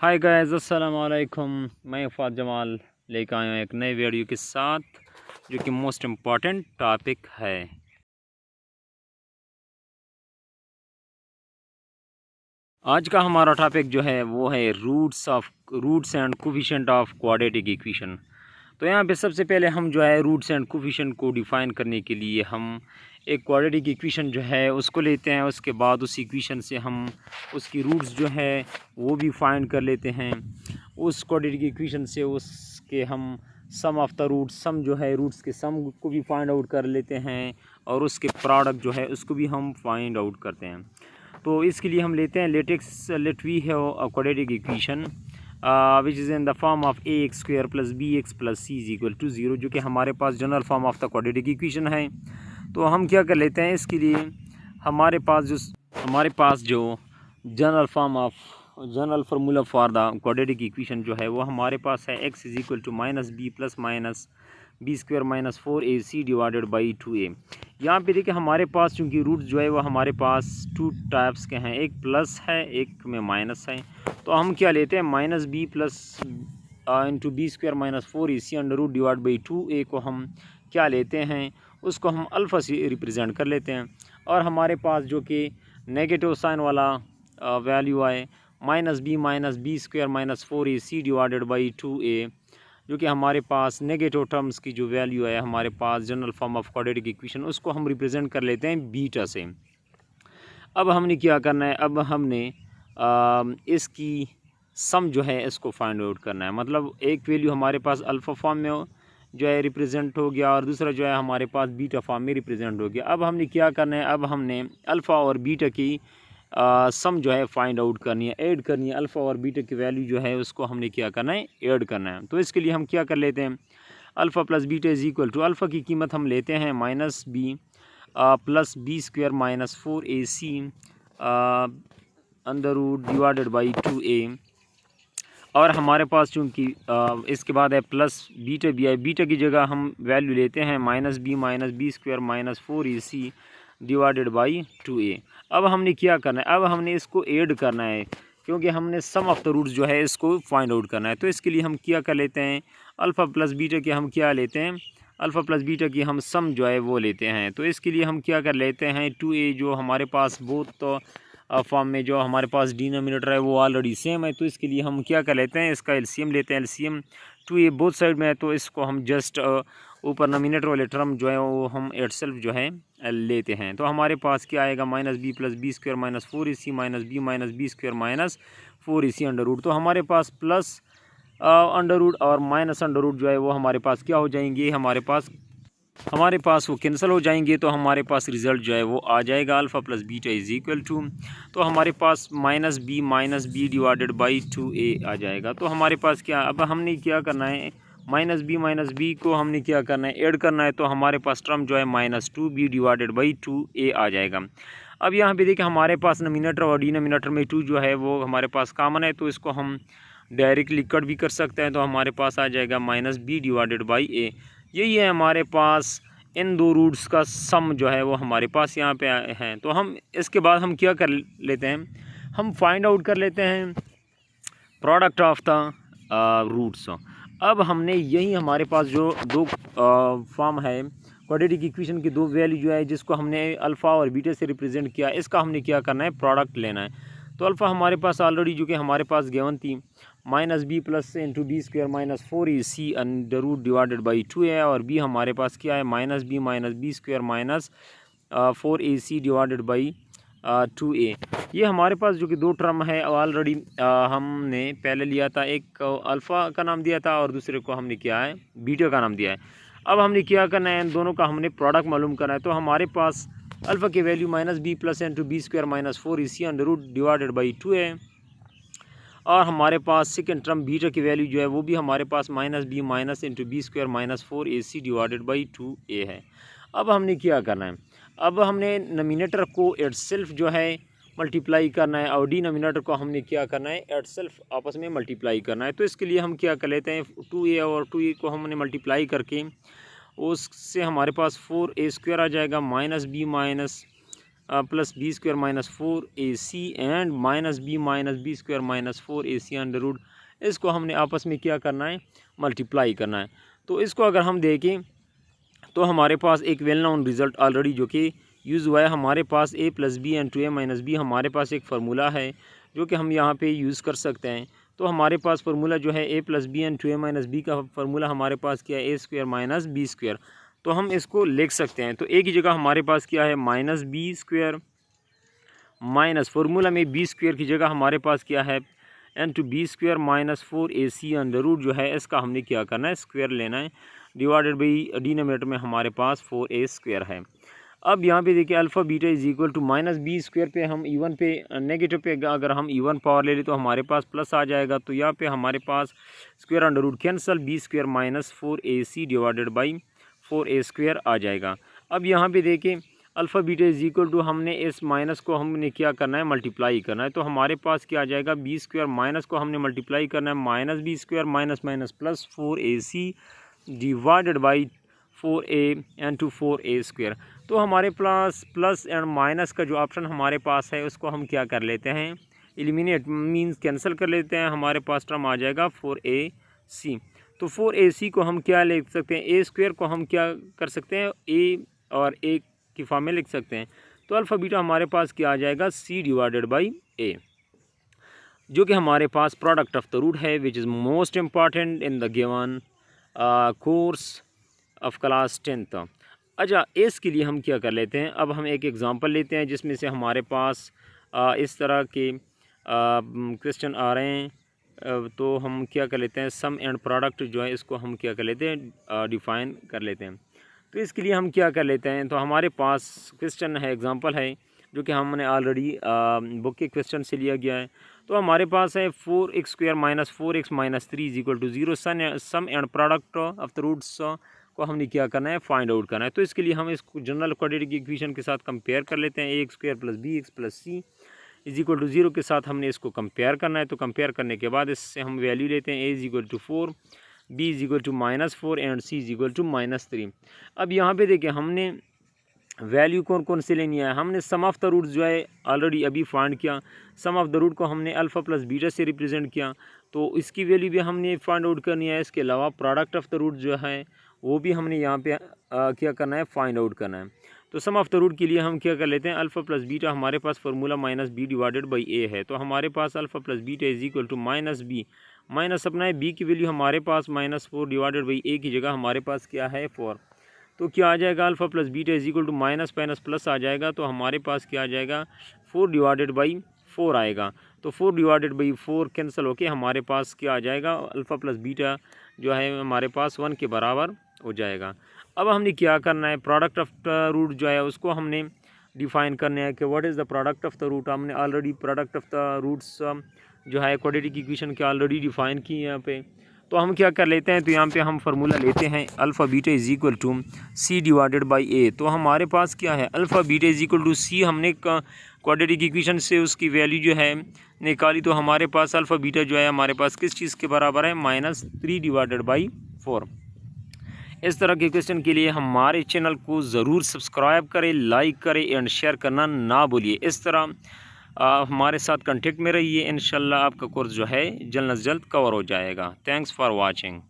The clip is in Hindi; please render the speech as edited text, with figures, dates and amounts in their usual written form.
हाय गाइस, अस्सलाम वालेकुम। मैं फ़ाद जमाल लेकर आया हूँ एक नए वीडियो के साथ जो कि मोस्ट इम्पॉर्टेंट टॉपिक है। आज का हमारा टॉपिक जो है वो है roots and coefficient of quadratic equation. तो यहाँ पे सबसे पहले हम जो है रूट्स एंड कोफिशिएंट को डिफ़ाइन करने के लिए हम एक क्वाड्रेटिक इक्वेशन जो है उसको लेते हैं। उसके बाद उस इक्वेशन से हम उसकी रूट्स जो है वो भी फाइंड कर लेते हैं। उस क्वाड्रेटिक इक्वेशन से उसके हम सम ऑफ द रूट्स सम जो है रूट्स के सम को भी फाइंड आउट कर लेते हैं और उसके प्रोडक्ट जो है उसको भी हम फाइंड आउट करते हैं। तो इसके लिए हम लेते हैं let we have a quadratic equation which is in the form of a x square plus b x plus c is equal to zero, जो कि हमारे पास general form of the quadratic equation है। तो हम क्या कर लेते हैं, इसके लिए हमारे पास जो general formula for the quadratic equation जो है वो हमारे पास है x is equal to minus b plus minus b square minus 4ac divided by 2a। यहाँ पे देखिए हमारे पास चूँकि रूट्स जो है वो हमारे पास टू टाइप्स के हैं, एक प्लस है एक में माइनस है। तो हम क्या लेते हैं, minus b plus into b square minus 4ac under root divide by 2a को हम क्या लेते हैं, उसको हम अल्फ़ा से रिप्रेजेंट कर लेते हैं। और हमारे पास जो कि नेगेटिव साइन वाला वैल्यू आए minus b square minus 4ac divided by 2a, जो कि हमारे पास नेगेटिव टर्म्स की जो वैल्यू है हमारे पास general form of quadratic equation, उसको हम रिप्रेजेंट कर लेते हैं बीटा से। अब हमने क्या करना है, अब हमने इसकी सम जो है इसको फाइंड आउट करना है। मतलब एक वैल्यू हमारे पास अल्फ़ा फॉर्म में जो है रिप्रेजेंट हो गया और दूसरा जो है हमारे पास बीटा फॉर्म में रिप्रेजेंट हो गया। अब हमने क्या करना है, अब हमने अल्फ़ा और बीटा की सम जो है फाइंड आउट करनी है, ऐड करनी है। अल्फ़ा और बीटा की वैल्यू जो है उसको हमने क्या करना है, ऐड करना है। तो इसके लिए हम क्या कर लेते हैं, alpha plus beta is equal to alpha की कीमत हम लेते हैं minus b plus b square minus 4ac under root divided by 2a। और हमारे पास चूँकि इसके बाद है प्लस बीटा भी है, बीटा की जगह हम वैल्यू लेते हैं minus b square minus 4ac divided by 2a। अब हमने क्या करना है, अब हमने इसको ऐड करना है क्योंकि हमने सम ऑफ द रूट्स जो है इसको फाइंड आउट करना है। तो इसके लिए हम क्या कर लेते हैं, अल्फ़ा प्लस बीटा के हम क्या लेते हैं, अल्फ़ा प्लस बीटा की हम सम जो है वो लेते हैं। तो इसके लिए हम क्या कर लेते हैं, 2a जो हमारे पास बोथ फॉर्म में जो हमारे पास डिनोमिनेटर है वो ऑलरेडी सेम है। तो इसके लिए हम क्या कर लेते हैं, इसका एलसीएम लेते हैं। एलसीएम 2a बोथ साइड में है तो इसको हम जस्ट ऊपर नोमिनेटर वाले टर्म जो है वो हम एट सेल्फ जो है लेते हैं। तो हमारे पास क्या आएगा, minus b plus b square minus 4ac minus b square minus 4ac under root. तो हमारे पास प्लस अंडर रूट और माइनस अंडर रूट जो है वो हमारे पास क्या हो जाएंगे, हमारे पास वो कैंसिल हो जाएंगे। तो हमारे पास रिज़ल्ट जो है वो आ जाएगा alpha plus beta is equal to, तो हमारे पास minus b divided by 2a आ जाएगा। तो हमारे पास क्या, अब हमने क्या करना है, माइनस बी को हमने क्या करना है, ऐड करना है। तो हमारे पास टर्म जो है minus 2b divided by 2a आ जाएगा। अब यहाँ पे देखिए हमारे पास नोमिनेटर और डिनोमिनेटर में 2 जो है वो हमारे पास कॉमन है, तो इसको हम डायरेक्टली कट भी कर सकते हैं। तो हमारे पास आ जाएगा minus b divided by a। यही है हमारे पास इन दो रूट्स का सम जो है वो हमारे पास यहाँ पे है। तो हम इसके बाद हम क्या कर लेते हैं, हम फाइंड आउट कर लेते हैं प्रोडक्ट ऑफ द रूट्स। अब हमने यही हमारे पास जो दो फॉर्म है क्वाड्रेटिक इक्वेशन की, दो वैल्यू जो है जिसको हमने अल्फ़ा और बीटा से रिप्रेजेंट किया, इसका हमने क्या करना है, प्रोडक्ट लेना है। तो अल्फ़ा हमारे पास ऑलरेडी जो कि हमारे पास गिवन थी minus b plus into b square minus 4ac under root divided by 2a, और बी हमारे पास क्या है, minus b square minus 4ac divided by 2a। ये हमारे पास जो कि दो टर्म है ऑलरेडी हमने पहले लिया था, एक अल्फ़ा का नाम दिया था और दूसरे को हमने क्या है, बीटा का नाम दिया है। अब हमने क्या करना है, इन दोनों का हमने प्रोडक्ट मालूम करना है। तो हमारे पास अल्फ़ा की value minus b plus into b square minus 4ac under root divided by 2a, और हमारे पास सेकेंड टर्म बीटा की वैल्यू जो है वो भी हमारे पास minus into b square minus 4ac divided by 2a है। अब हमने क्या करना है, अब हमने नोमिनेटर को एट सेल्फ जो है मल्टीप्लाई करना है और डिनोमिनेटर को हमने क्या करना है, एट सेल्फ आपस में मल्टीप्लाई करना है। तो इसके लिए हम क्या कर लेते हैं, 2a और 2a को हमने मल्टीप्लाई करके उससे हमारे पास 4a स्क्वायर आ जाएगा, minus plus b square minus 4ac and minus b square minus 4ac under root, इसको हमने आपस में क्या करना है, मल्टीप्लाई करना है। तो इसको अगर हम देखें तो हमारे पास एक वेल नोन रिज़ल्ट ऑलरेडी जो कि यूज़ हुआ है, हमारे पास a plus b and 2a minus b, हमारे पास एक फार्मूला है जो कि हम यहाँ पे यूज़ कर सकते हैं। तो हमारे पास फार्मूला जो है a plus b and 2a minus b का फार्मूला हमारे पास क्या है, a square minus b square. तो हम इसको लिख सकते हैं। तो a की जगह हमारे पास क्या है, minus b square minus formula में बी स्क्वायर की जगह हमारे पास क्या है, एन टू b square minus 4ac under root जो है इसका हमने क्या करना है, स्क्वायर लेना है, डिवाइडेड बाई डिनोमिनेटर में हमारे पास 4a स्क्वायर है। अब यहाँ पे देखिए alpha beta is equal to minus b square पे हम इवन पे नेगेटिव पे अगर हम इवन पावर ले लें तो हमारे पास प्लस आ जाएगा। तो यहाँ पे हमारे पास square under root cancel, b square minus 4ac divided by 4a square आ जाएगा। अब यहाँ पे देखिए alpha beta is equal to हमने इस माइनस को हमने क्या करना है, मल्टीप्लाई करना है। तो हमारे पास क्या आ जाएगा, बी स्क्वायर माइनस को हमने मल्टीप्लाई करना है, minus b square minus minus plus 4ac divided by 4a and to 4a square. तो हमारे पास प्लस एंड माइनस का जो ऑप्शन हमारे पास है उसको हम क्या कर लेते हैं, एलिमिनेट मींस कैंसिल कर लेते हैं। हमारे पास टर्म आ जाएगा 4ac। तो 4ac को हम क्या लिख सकते हैं, a स्क्वायर को हम क्या कर सकते हैं, a और a की फॉर्म में लिख सकते हैं। तो अल्फ़ा बीटा हमारे पास क्या आ जाएगा, c डिवाइडेड बाई a, जो कि हमारे पास प्रोडक्ट ऑफ द रूट है, which is most important in the given course of class 10th। अच्छा, इसके लिए हम क्या कर लेते हैं, अब हम एक एग्ज़ाम्पल लेते हैं जिसमें से हमारे पास इस तरह के क्वेश्चन आ रहे हैं। तो हम क्या कर लेते हैं, सम एंड प्रोडक्ट जो है इसको हम क्या कर लेते हैं, डिफ़ाइन कर लेते हैं। तो इसके लिए हम क्या कर लेते हैं, तो हमारे पास क्वेश्चन है, एग्ज़ाम्पल है जो कि हमने ऑलरेडी बुक के क्वेश्चन से लिया गया है। तो हमारे पास है 4x square minus 4x minus 3 is equal to 0। Sum and product of the roots को हमने क्या करना है, फाइंड आउट करना है। तो इसके लिए हम इसको जनरल क्वाड्रेटिक इक्वेशन के साथ कंपेयर कर लेते हैं। a square plus b x plus c is equal to 0 के साथ हमने इसको कंपेयर करना है। तो कंपेयर करने के बाद इससे हम वैल्यू लेते हैं, a is equal to 4, b is equal to minus 4 and c is equal to minus 3। अब यहाँ पे देखिए हमने वैल्यू कौन कौन से लेनी है, हमने सम ऑफ द रूट्स जो है ऑलरेडी अभी फाइंड किया। सम ऑफ द रूट को हमने अल्फ़ा प्लस बीटा से रिप्रेजेंट किया, तो इसकी वैल्यू भी हमने फाइंड आउट करनी है। इसके अलावा प्रोडक्ट ऑफ द रूट जो है वो भी हमने यहाँ पे क्या करना है, फाइंड आउट करना है। तो सम ऑफ द रूट के लिए हम क्या कर लेते हैं, अल्फ़ा प्लस बीटा हमारे पास formula minus b divided by a है। तो हमारे पास alpha plus beta is equal to minus b, minus अपना है बी की वैल्यू हमारे पास माइनस 4 डिवाइडेड बाई ए की जगह हमारे पास क्या है 4। तो क्या आ जाएगा, alpha plus beta is equal to minus minus plus आ जाएगा। तो हमारे पास क्या आ जाएगा, 4 डिवाइडेड बाई 4 आएगा। तो 4 डिवाइडेड बाई 4 कैंसिल होके हमारे पास क्या आ जाएगा, अल्फ़ा प्लस बीटा जो है हमारे पास 1 के बराबर हो जाएगा। अब हमने क्या करना है, प्रोडक्ट ऑफ द रूट जो है उसको हमने डिफ़ाइन करना है कि what is the product of the root. हमने already product of the roots जो है क्वाड्रेटिक इक्वेशन के ऑलरेडी डिफ़ाइन की है यहाँ पे। तो हम क्या कर लेते हैं, तो यहाँ पे हम फार्मूला लेते हैं alpha beta is equal to c divided by a. तो हमारे पास क्या है, alpha beta is equal to c, हमने क्वाड्रेटिक इक्वेशन से उसकी वैल्यू जो है निकाली। तो हमारे पास अल्फ़ा बीटा जो है हमारे पास किस चीज़ के बराबर है, -3 डिवाइडेड बाई 4। इस तरह के क्वेश्चन के लिए हमारे चैनल को ज़रूर सब्सक्राइब करें, लाइक करें एंड शेयर करना ना भूलिए। इस तरह हमारे साथ कांटेक्ट में रहिए, इंशाल्लाह आपका कोर्स जो है जल्द से जल्द कवर हो जाएगा। Thanks for watching.